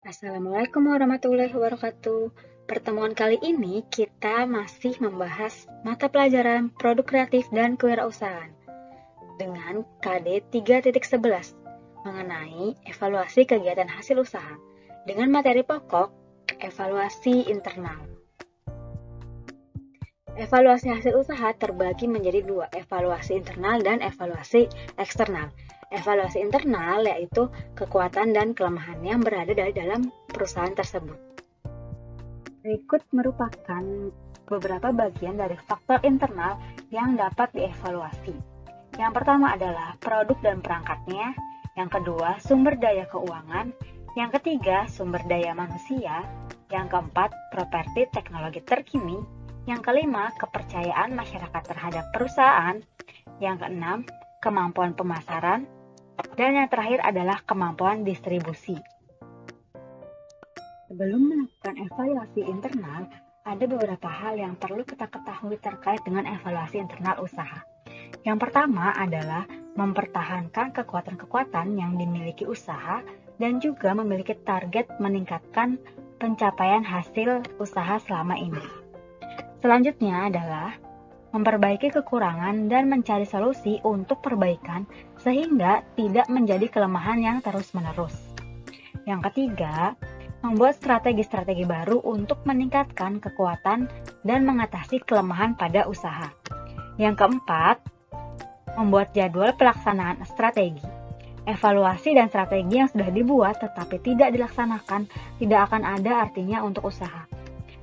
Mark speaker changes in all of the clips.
Speaker 1: Assalamualaikum warahmatullahi wabarakatuh. Pertemuan kali ini kita masih membahas mata pelajaran produk kreatif dan kewirausahaan dengan KD 3.11 mengenai evaluasi kegiatan hasil usaha dengan materi pokok evaluasi internal. Evaluasi hasil usaha terbagi menjadi dua, evaluasi internal dan evaluasi eksternal. Evaluasi internal yaitu kekuatan dan kelemahan yang berada di dalam perusahaan tersebut. Berikut merupakan beberapa bagian dari faktor internal yang dapat dievaluasi. Yang pertama adalah produk dan perangkatnya, yang kedua sumber daya keuangan, yang ketiga sumber daya manusia, yang keempat properti teknologi terkini, yang kelima kepercayaan masyarakat terhadap perusahaan, yang keenam kemampuan pemasaran, dan yang terakhir adalah kemampuan distribusi. Sebelum melakukan evaluasi internal, ada beberapa hal yang perlu kita ketahui terkait dengan evaluasi internal usaha. Yang pertama adalah mempertahankan kekuatan-kekuatan yang dimiliki usaha dan juga memiliki target meningkatkan pencapaian hasil usaha selama ini. Selanjutnya adalah memperbaiki kekurangan dan mencari solusi untuk perbaikan sehingga tidak menjadi kelemahan yang terus-menerus. Yang ketiga, membuat strategi-strategi baru untuk meningkatkan kekuatan dan mengatasi kelemahan pada usaha. Yang keempat, membuat jadwal pelaksanaan strategi. Evaluasi dan strategi yang sudah dibuat tetapi tidak dilaksanakan tidak akan ada artinya untuk usaha.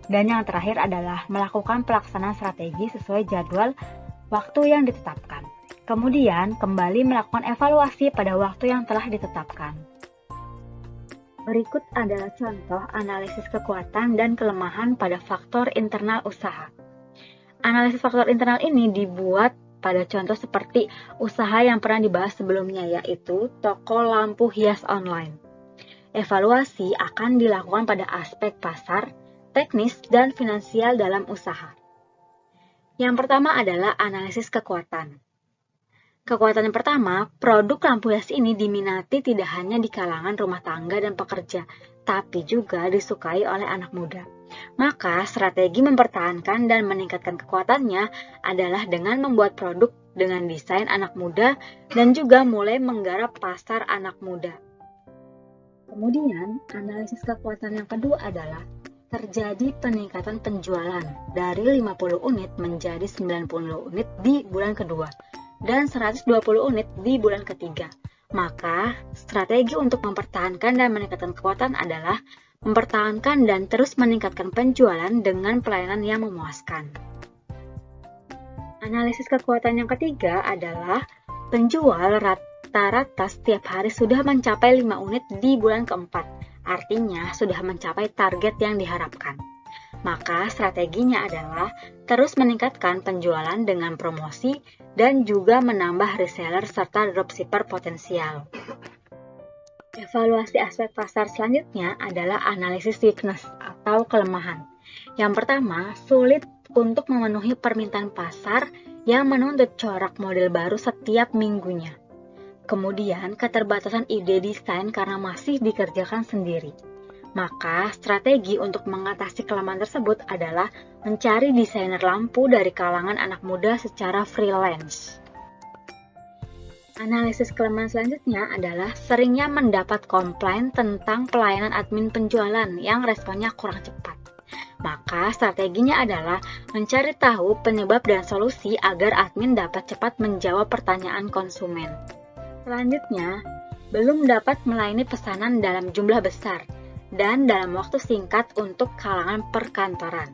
Speaker 1: Dan yang terakhir adalah melakukan pelaksanaan strategi sesuai jadwal waktu yang ditetapkan. Kemudian kembali melakukan evaluasi pada waktu yang telah ditetapkan. Berikut adalah contoh analisis kekuatan dan kelemahan pada faktor internal usaha. Analisis faktor internal ini dibuat pada contoh seperti usaha yang pernah dibahas sebelumnya, yaitu toko lampu hias online. Evaluasi akan dilakukan pada aspek pasar, teknis, dan finansial dalam usaha. Yang pertama adalah analisis kekuatan. Kekuatan yang pertama, produk lampu hias ini diminati tidak hanya di kalangan rumah tangga dan pekerja, tapi juga disukai oleh anak muda. Maka, strategi mempertahankan dan meningkatkan kekuatannya adalah dengan membuat produk dengan desain anak muda dan juga mulai menggarap pasar anak muda. Kemudian, analisis kekuatan yang kedua adalah terjadi peningkatan penjualan dari 50 unit menjadi 90 unit di bulan kedua dan 120 unit di bulan ketiga. Maka, strategi untuk mempertahankan dan meningkatkan kekuatan adalah mempertahankan dan terus meningkatkan penjualan dengan pelayanan yang memuaskan. Analisis kekuatan yang ketiga adalah penjual rata-rata setiap hari sudah mencapai 5 unit di bulan keempat. Artinya sudah mencapai target yang diharapkan. Maka strateginya adalah terus meningkatkan penjualan dengan promosi dan juga menambah reseller serta dropshipper potensial. Evaluasi aspek pasar selanjutnya adalah analisis weakness atau kelemahan. Yang pertama, sulit untuk memenuhi permintaan pasar yang menuntut corak model baru setiap minggunya. Kemudian, keterbatasan ide desain karena masih dikerjakan sendiri. Maka, strategi untuk mengatasi kelemahan tersebut adalah mencari desainer lampu dari kalangan anak muda secara freelance. Analisis kelemahan selanjutnya adalah seringnya mendapat komplain tentang pelayanan admin penjualan yang responnya kurang cepat. Maka, strateginya adalah mencari tahu penyebab dan solusi agar admin dapat cepat menjawab pertanyaan konsumen. Selanjutnya, belum dapat melayani pesanan dalam jumlah besar dan dalam waktu singkat untuk kalangan perkantoran.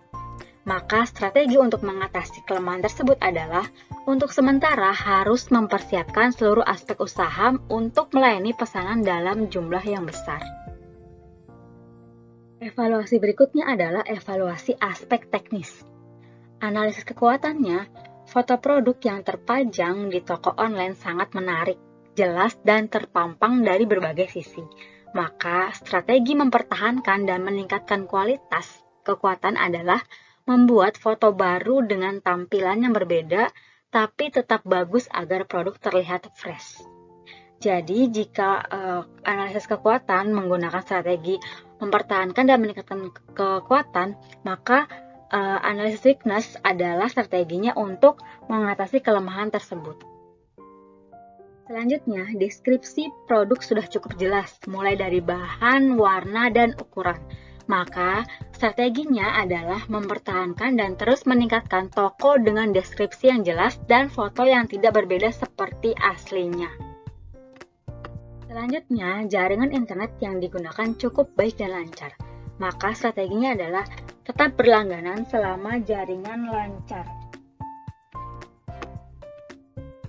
Speaker 1: Maka strategi untuk mengatasi kelemahan tersebut adalah untuk sementara harus mempersiapkan seluruh aspek usaha untuk melayani pesanan dalam jumlah yang besar. Evaluasi berikutnya adalah evaluasi aspek teknis. Analisis kekuatannya, foto produk yang terpajang di toko online sangat menarik, jelas dan terpampang dari berbagai sisi. Maka, strategi mempertahankan dan meningkatkan kualitas kekuatan adalah membuat foto baru dengan tampilan yang berbeda, tapi tetap bagus agar produk terlihat fresh. Jadi, jika analisis kekuatan menggunakan strategi mempertahankan dan meningkatkan kekuatan, maka analisis weakness adalah strateginya untuk mengatasi kelemahan tersebut. Selanjutnya, deskripsi produk sudah cukup jelas, mulai dari bahan, warna, dan ukuran. Maka, strateginya adalah mempertahankan dan terus meningkatkan toko dengan deskripsi yang jelas dan foto yang tidak berbeda seperti aslinya. Selanjutnya, jaringan internet yang digunakan cukup baik dan lancar. Maka, strateginya adalah tetap berlangganan selama jaringan lancar.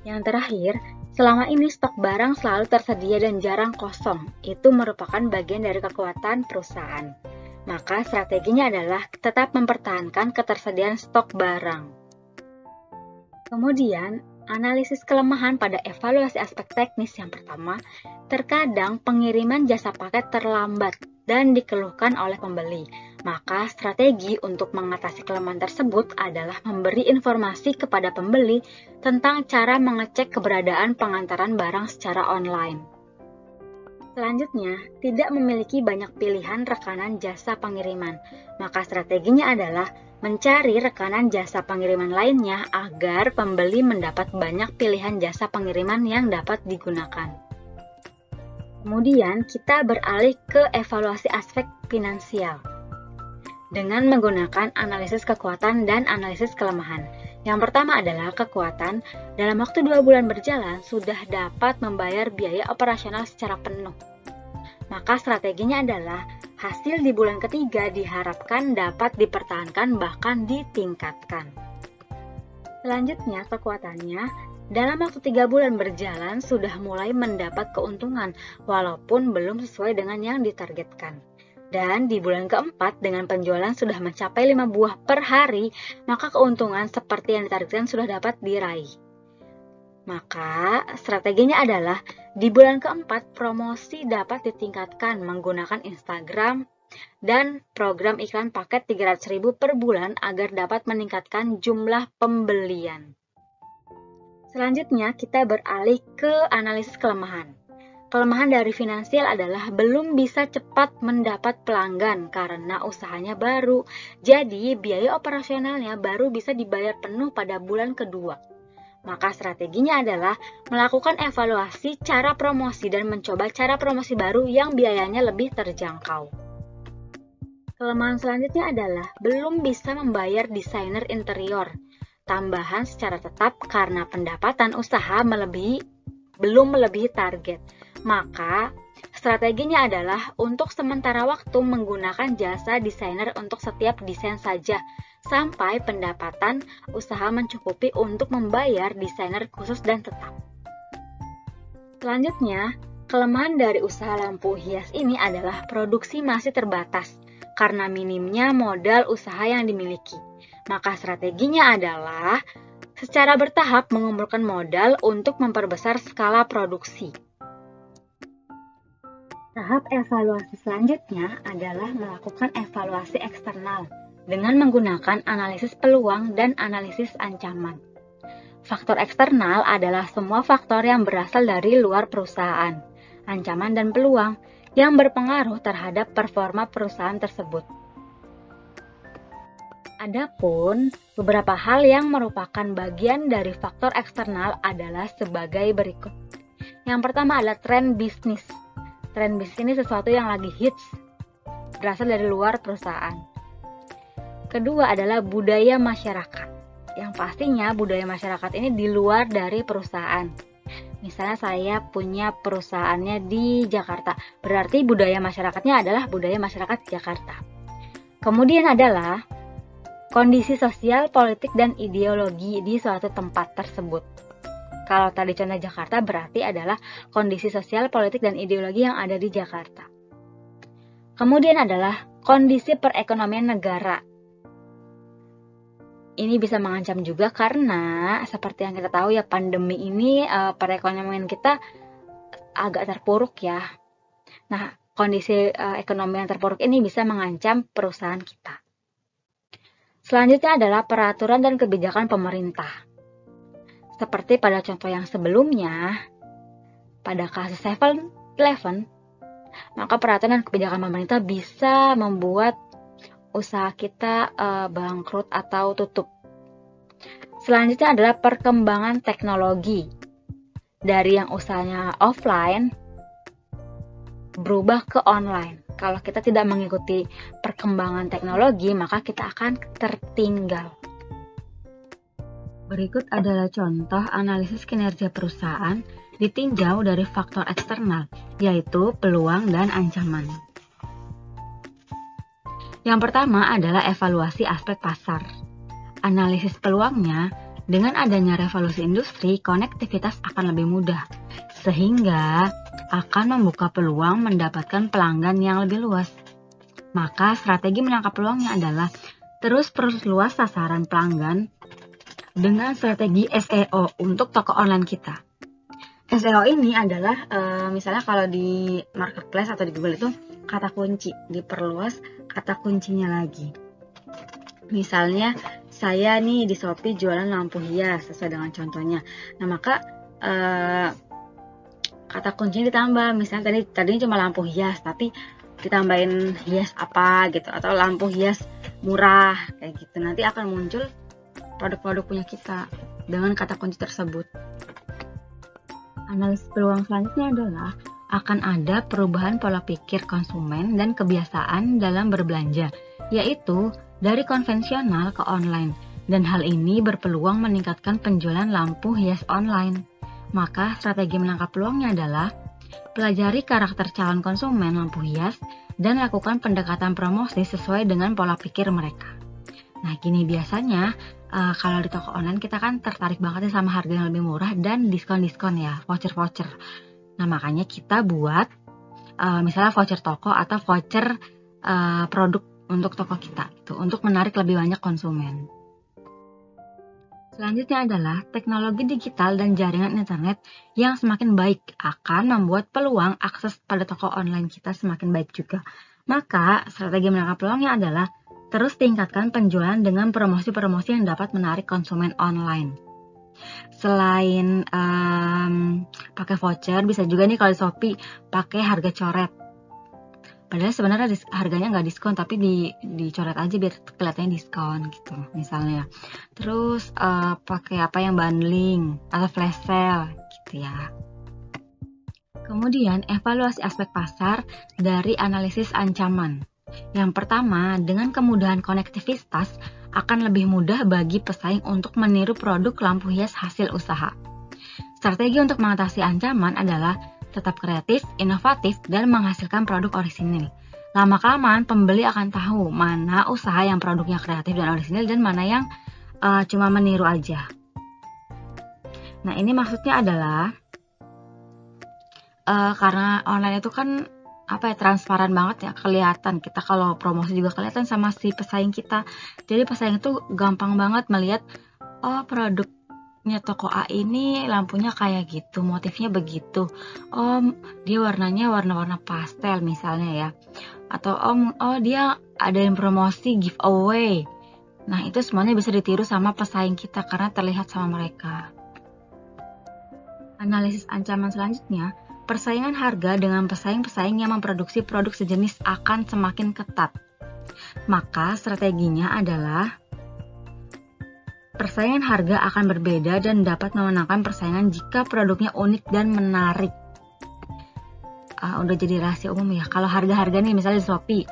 Speaker 1: Yang terakhir, selama ini stok barang selalu tersedia dan jarang kosong. Itu merupakan bagian dari kekuatan perusahaan. Maka strateginya adalah tetap mempertahankan ketersediaan stok barang. Kemudian, analisis kelemahan pada evaluasi aspek teknis yang pertama, terkadang pengiriman jasa paket terlambat dan dikeluhkan oleh pembeli. Maka strategi untuk mengatasi kelemahan tersebut adalah memberi informasi kepada pembeli tentang cara mengecek keberadaan pengantaran barang secara online. Selanjutnya, tidak memiliki banyak pilihan rekanan jasa pengiriman. Maka strateginya adalah mencari rekanan jasa pengiriman lainnya agar pembeli mendapat banyak pilihan jasa pengiriman yang dapat digunakan. Kemudian, kita beralih ke evaluasi aspek finansial dengan menggunakan analisis kekuatan dan analisis kelemahan. Yang pertama adalah kekuatan, dalam waktu 2 bulan berjalan sudah dapat membayar biaya operasional secara penuh. Maka strateginya adalah hasil di bulan ketiga diharapkan dapat dipertahankan bahkan ditingkatkan. Selanjutnya kekuatannya, dalam waktu 3 bulan berjalan sudah mulai mendapat keuntungan walaupun belum sesuai dengan yang ditargetkan. Dan di bulan keempat dengan penjualan sudah mencapai 5 buah per hari, maka keuntungan seperti yang ditargetkan sudah dapat diraih. Maka strateginya adalah di bulan keempat promosi dapat ditingkatkan menggunakan Instagram dan program iklan paket 300.000 per bulan agar dapat meningkatkan jumlah pembelian. Selanjutnya kita beralih ke analisis kelemahan. Kelemahan dari finansial adalah belum bisa cepat mendapat pelanggan karena usahanya baru. Jadi, biaya operasionalnya baru bisa dibayar penuh pada bulan kedua. Maka strateginya adalah melakukan evaluasi cara promosi dan mencoba cara promosi baru yang biayanya lebih terjangkau. Kelemahan selanjutnya adalah belum bisa membayar desainer interior tambahan secara tetap karena pendapatan usaha belum melebihi target. Maka, strateginya adalah untuk sementara waktu menggunakan jasa desainer untuk setiap desain saja, sampai pendapatan usaha mencukupi untuk membayar desainer khusus dan tetap. Selanjutnya, kelemahan dari usaha lampu hias ini adalah produksi masih terbatas, karena minimnya modal usaha yang dimiliki. Maka strateginya adalah secara bertahap mengumpulkan modal untuk memperbesar skala produksi. Tahap evaluasi selanjutnya adalah melakukan evaluasi eksternal dengan menggunakan analisis peluang dan analisis ancaman. Faktor eksternal adalah semua faktor yang berasal dari luar perusahaan, ancaman dan peluang yang berpengaruh terhadap performa perusahaan tersebut. Adapun beberapa hal yang merupakan bagian dari faktor eksternal adalah sebagai berikut. Yang pertama adalah tren bisnis. Tren bisnis ini sesuatu yang lagi hits, berasal dari luar perusahaan. Kedua adalah budaya masyarakat. Yang pastinya budaya masyarakat ini di luar dari perusahaan. Misalnya saya punya perusahaannya di Jakarta, berarti budaya masyarakatnya adalah budaya masyarakat Jakarta. Kemudian adalah kondisi sosial, politik, dan ideologi di suatu tempat tersebut. Kalau tadi contoh Jakarta berarti adalah kondisi sosial, politik, dan ideologi yang ada di Jakarta. Kemudian adalah kondisi perekonomian negara. Ini bisa mengancam juga karena seperti yang kita tahu ya pandemi ini perekonomian kita agak terpuruk ya. Nah, kondisi ekonomi yang terpuruk ini bisa mengancam perusahaan kita. Selanjutnya adalah peraturan dan kebijakan pemerintah. Seperti pada contoh yang sebelumnya, pada kasus 7-Eleven, maka peraturan dan kebijakan pemerintah bisa membuat usaha kita bangkrut atau tutup. Selanjutnya adalah perkembangan teknologi. Dari yang usahanya offline berubah ke online. Kalau kita tidak mengikuti perkembangan teknologi, maka kita akan tertinggal. Berikut adalah contoh analisis kinerja perusahaan ditinjau dari faktor eksternal, yaitu peluang dan ancaman. Yang pertama adalah evaluasi aspek pasar. Analisis peluangnya, dengan adanya revolusi industri, konektivitas akan lebih mudah, sehingga akan membuka peluang mendapatkan pelanggan yang lebih luas. Maka strategi menangkap peluangnya adalah terus perluas sasaran pelanggan dengan strategi SEO untuk toko online kita. SEO ini adalah misalnya kalau di marketplace atau di Google itu kata kunci, diperluas kata kuncinya lagi. Misalnya saya nih di Shopee jualan lampu hias sesuai dengan contohnya. Nah, maka kata kuncinya ditambah. Misalnya tadinya cuma lampu hias, tapi ditambahin hias apa gitu, atau lampu hias murah kayak gitu. Nanti akan muncul produk-produk punya kita dengan kata kunci tersebut. Analisis peluang selanjutnya adalah akan ada perubahan pola pikir konsumen dan kebiasaan dalam berbelanja, yaitu dari konvensional ke online, dan hal ini berpeluang meningkatkan penjualan lampu hias online. Maka strategi menangkap peluangnya adalah pelajari karakter calon konsumen lampu hias dan lakukan pendekatan promosi sesuai dengan pola pikir mereka. Nah, gini biasanya kalau di toko online kita kan tertarik banget ya sama harga yang lebih murah dan diskon-diskon ya, voucher-voucher. Nah, makanya kita buat misalnya voucher toko atau voucher produk untuk toko kita gitu, untuk menarik lebih banyak konsumen. Selanjutnya adalah teknologi digital dan jaringan internet yang semakin baik akan membuat peluang akses pada toko online kita semakin baik juga. Maka strategi menangkap peluangnya adalah terus tingkatkan penjualan dengan promosi-promosi yang dapat menarik konsumen online. Selain pakai voucher, bisa juga nih kalau di Shopee pakai harga coret. Padahal sebenarnya harganya nggak diskon, tapi dicoret aja biar kelihatannya diskon gitu misalnya. Terus pakai apa yang bundling atau flash sale gitu ya. Kemudian evaluasi aspek pasar dari analisis ancaman. Yang pertama, dengan kemudahan konektivitas akan lebih mudah bagi pesaing untuk meniru produk lampu hias hasil usaha. Strategi untuk mengatasi ancaman adalah tetap kreatif, inovatif, dan menghasilkan produk orisinil. Lama-kelamaan pembeli akan tahu mana usaha yang produknya kreatif dan orisinil dan mana yang cuma meniru aja. Nah, ini maksudnya adalah karena online itu kan transparan banget ya, kelihatan kita kalau promosi juga kelihatan sama si pesaing kita. Jadi pesaing itu gampang banget melihat produknya toko A ini lampunya kayak gitu, motifnya begitu. Dia warnanya warna-warna pastel misalnya ya. Atau dia ada yang promosi giveaway. Nah, itu semuanya bisa ditiru sama pesaing kita karena terlihat sama mereka. Analisis ancaman selanjutnya, persaingan harga dengan pesaing-pesaing yang memproduksi produk sejenis akan semakin ketat. Maka strateginya adalah persaingan harga akan berbeda dan dapat memenangkan persaingan jika produknya unik dan menarik. Udah jadi rahasia umum ya. Kalau harga-harga nih misalnya di Shopee,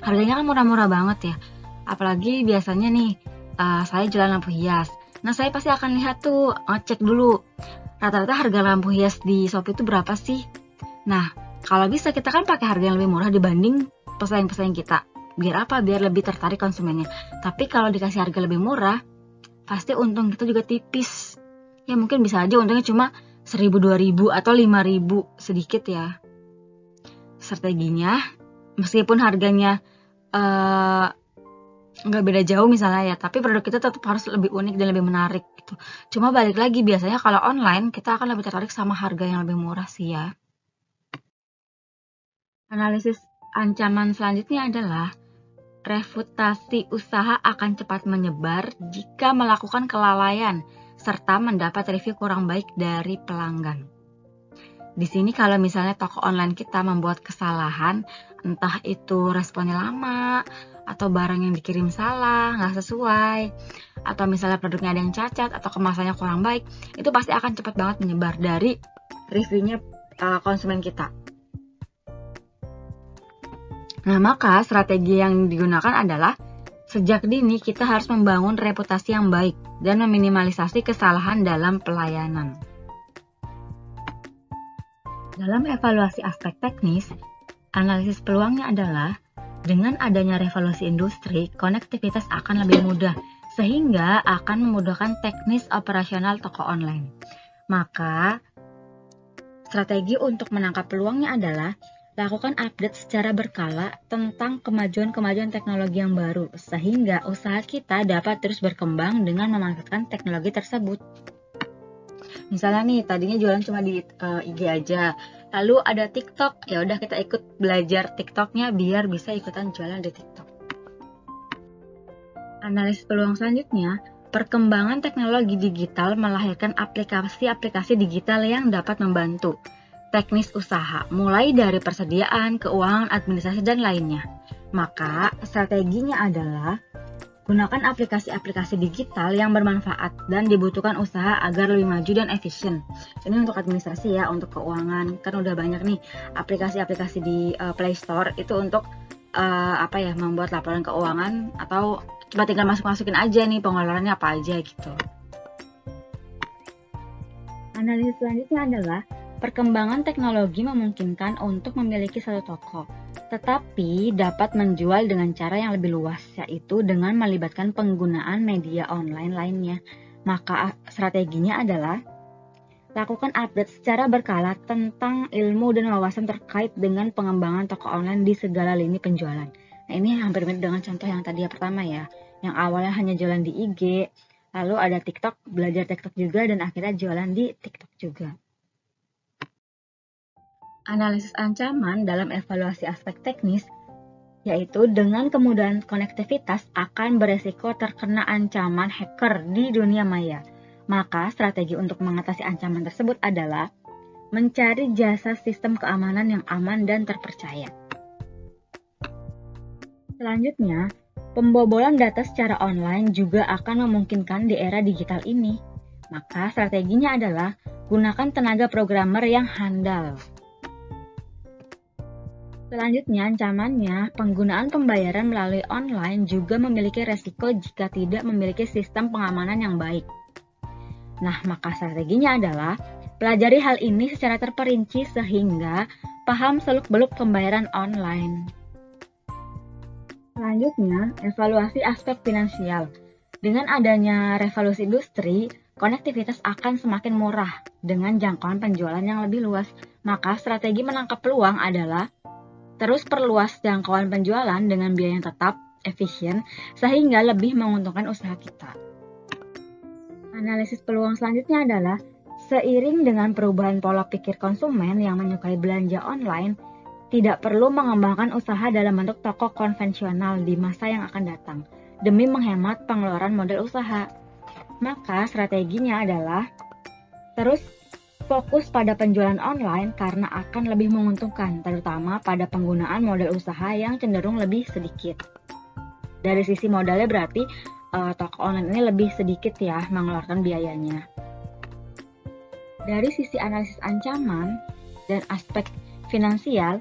Speaker 1: harganya kan murah-murah banget ya. Apalagi biasanya nih saya jualan lampu hias. Nah, saya pasti akan lihat tuh, ngecek dulu rata-rata harga lampu hias di Shopee itu berapa sih? Nah, kalau bisa kita kan pakai harga yang lebih murah dibanding pesaing-pesaing kita. Biar apa? Biar lebih tertarik konsumennya. Tapi kalau dikasih harga lebih murah, pasti untung kita juga tipis. Ya mungkin bisa aja untungnya cuma 1.000, 2.000 atau 5.000 sedikit ya. Strateginya, meskipun harganya nggak beda jauh misalnya ya, tapi produk kita tetap harus lebih unik dan lebih menarik gitu. Cuma balik lagi, biasanya kalau online kita akan lebih tertarik sama harga yang lebih murah sih ya. Analisis ancaman selanjutnya adalah reputasi usaha akan cepat menyebar jika melakukan kelalaian serta mendapat review kurang baik dari pelanggan. Di sini kalau misalnya toko online kita membuat kesalahan, entah itu responnya lama, atau barang yang dikirim salah, nggak sesuai, atau misalnya produknya ada yang cacat, atau kemasannya kurang baik, itu pasti akan cepat banget menyebar dari reviewnya konsumen kita. Nah, maka strategi yang digunakan adalah sejak dini kita harus membangun reputasi yang baik dan meminimalisasi kesalahan dalam pelayanan. Dalam evaluasi aspek teknis, analisis peluangnya adalah dengan adanya revolusi industri, konektivitas akan lebih mudah sehingga akan memudahkan teknis operasional toko online. Maka, strategi untuk menangkap peluangnya adalah lakukan update secara berkala tentang kemajuan-kemajuan teknologi yang baru sehingga usaha kita dapat terus berkembang dengan memanfaatkan teknologi tersebut. Misalnya nih, tadinya jualan cuma di IG aja, lalu ada TikTok, ya udah kita ikut belajar TikToknya biar bisa ikutan jualan di TikTok. Analisis peluang selanjutnya, perkembangan teknologi digital melahirkan aplikasi-aplikasi digital yang dapat membantu teknis usaha, mulai dari persediaan, keuangan, administrasi, dan lainnya. Maka, strateginya adalah gunakan aplikasi-aplikasi digital yang bermanfaat dan dibutuhkan usaha agar lebih maju dan efisien. Ini untuk administrasi ya, untuk keuangan. Kan udah banyak nih aplikasi-aplikasi di Play Store itu untuk membuat laporan keuangan atau cuma tinggal masukin aja nih pengeluarannya apa aja gitu. Analisis selanjutnya adalah perkembangan teknologi memungkinkan untuk memiliki satu toko, tetapi dapat menjual dengan cara yang lebih luas, yaitu dengan melibatkan penggunaan media online lainnya. Maka strateginya adalah lakukan update secara berkala tentang ilmu dan wawasan terkait dengan pengembangan toko online di segala lini penjualan. Nah, ini hampir mirip dengan contoh yang tadi pertama ya, yang awalnya hanya jualan di IG, lalu ada TikTok, belajar TikTok juga, dan akhirnya jualan di TikTok juga. Analisis ancaman dalam evaluasi aspek teknis, yaitu dengan kemudahan konektivitas akan beresiko terkena ancaman hacker di dunia maya. Maka strategi untuk mengatasi ancaman tersebut adalah mencari jasa sistem keamanan yang aman dan terpercaya. Selanjutnya, pembobolan data secara online juga akan memungkinkan di era digital ini. Maka strateginya adalah gunakan tenaga programmer yang handal. Selanjutnya, ancamannya, penggunaan pembayaran melalui online juga memiliki resiko jika tidak memiliki sistem pengamanan yang baik. Nah, maka strateginya adalah pelajari hal ini secara terperinci sehingga paham seluk-beluk pembayaran online. Selanjutnya, evaluasi aspek finansial. Dengan adanya revolusi industri, konektivitas akan semakin murah dengan jangkauan penjualan yang lebih luas. Maka strategi menangkap peluang adalah terus perluas jangkauan penjualan dengan biaya yang tetap, efisien, sehingga lebih menguntungkan usaha kita. Analisis peluang selanjutnya adalah seiring dengan perubahan pola pikir konsumen yang menyukai belanja online, tidak perlu mengembangkan usaha dalam bentuk toko konvensional di masa yang akan datang, demi menghemat pengeluaran modal usaha. Maka strateginya adalah terus fokus pada penjualan online karena akan lebih menguntungkan, terutama pada penggunaan modal usaha yang cenderung lebih sedikit. Dari sisi modalnya berarti toko online ini lebih sedikit ya mengeluarkan biayanya. Dari sisi analisis ancaman dan aspek finansial,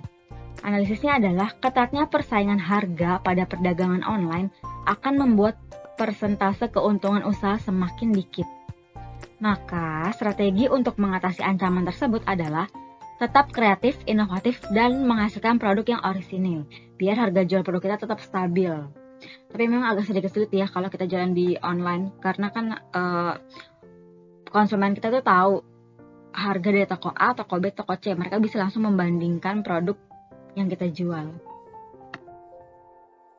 Speaker 1: analisisnya adalah ketatnya persaingan harga pada perdagangan online akan membuat persentase keuntungan usaha semakin dikit. Maka, strategi untuk mengatasi ancaman tersebut adalah tetap kreatif, inovatif, dan menghasilkan produk yang orisinil, biar harga jual produk kita tetap stabil. Tapi memang agak sedikit sulit ya kalau kita jualan di online, karena kan konsumen kita tuh tahu harga dari toko A, toko B, toko C. Mereka bisa langsung membandingkan produk yang kita jual.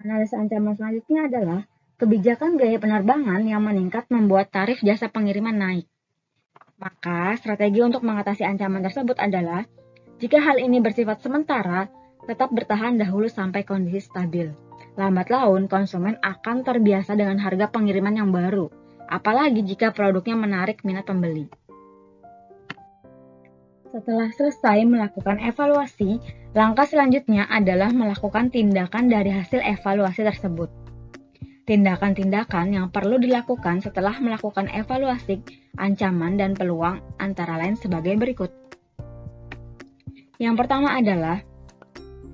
Speaker 1: Analisa ancaman selanjutnya adalah kebijakan biaya penerbangan yang meningkat membuat tarif jasa pengiriman naik. Maka, strategi untuk mengatasi ancaman tersebut adalah, jika hal ini bersifat sementara, tetap bertahan dahulu sampai kondisi stabil. Lambat laun, konsumen akan terbiasa dengan harga pengiriman yang baru, apalagi jika produknya menarik minat pembeli. Setelah selesai melakukan evaluasi, langkah selanjutnya adalah melakukan tindakan dari hasil evaluasi tersebut. Tindakan-tindakan yang perlu dilakukan setelah melakukan evaluasi, ancaman dan peluang antara lain sebagai berikut. Yang pertama adalah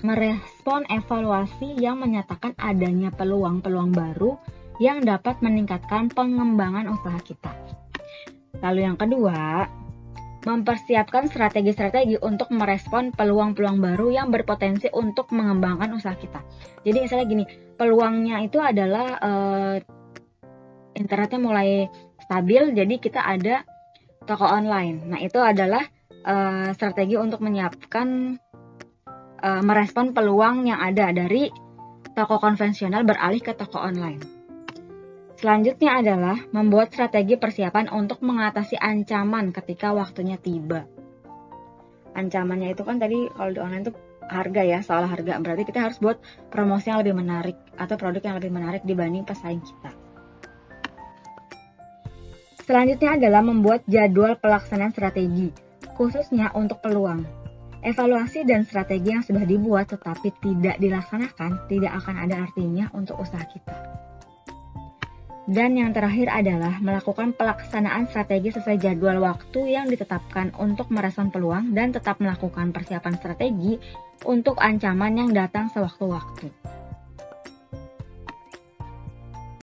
Speaker 1: merespon evaluasi yang menyatakan adanya peluang-peluang baru yang dapat meningkatkan pengembangan usaha kita. Lalu yang kedua, mempersiapkan strategi-strategi untuk merespon peluang-peluang baru yang berpotensi untuk mengembangkan usaha kita. Jadi misalnya gini, peluangnya itu adalah internetnya mulai stabil, jadi kita ada toko online. Nah, itu adalah strategi untuk menyiapkan merespon peluang yang ada dari toko konvensional beralih ke toko online. Selanjutnya adalah membuat strategi persiapan untuk mengatasi ancaman ketika waktunya tiba. Ancamannya itu kan tadi kalau di online itu harga ya, soal harga. Berarti kita harus buat promosi yang lebih menarik atau produk yang lebih menarik dibanding pesaing kita. Selanjutnya adalah membuat jadwal pelaksanaan strategi, khususnya untuk peluang. Evaluasi dan strategi yang sudah dibuat tetapi tidak dilaksanakan tidak akan ada artinya untuk usaha kita. Dan yang terakhir adalah melakukan pelaksanaan strategi sesuai jadwal waktu yang ditetapkan untuk merespon peluang dan tetap melakukan persiapan strategi untuk ancaman yang datang sewaktu-waktu.